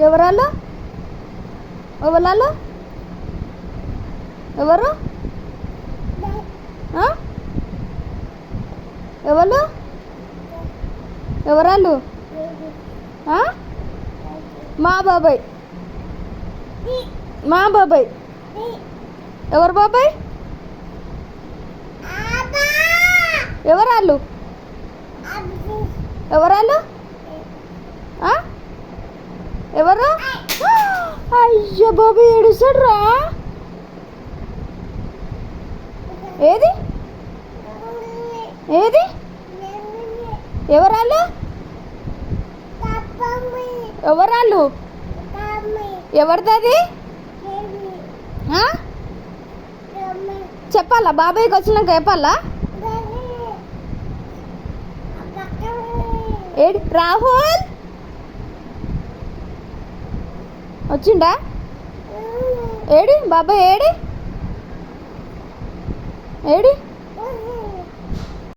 ఎవరాళ్ళు? ఎవరాళ్ళు? ఎవరు? ఎవరు? ఎవరాళ్ళు? మా బాబాయ్. మా బాబాయ్. ఎవరు బాబాయ్? ఎవరాళ్ళు? ఎవరాళ్ళు? ఎవరు? అయ్యో బాబాయ్ ఏడుస్తాడు రా. ఏది ఏది? ఎవరాళ్ళు? ఎవరాళ్ళు? ఎవరిది? చెప్పాలా? బాబాయ్కి వచ్చినాక చెప్పాలా? ఏడి రాహుల్ వచ్చిండా? ఏడి బాబాయ్? AD AD?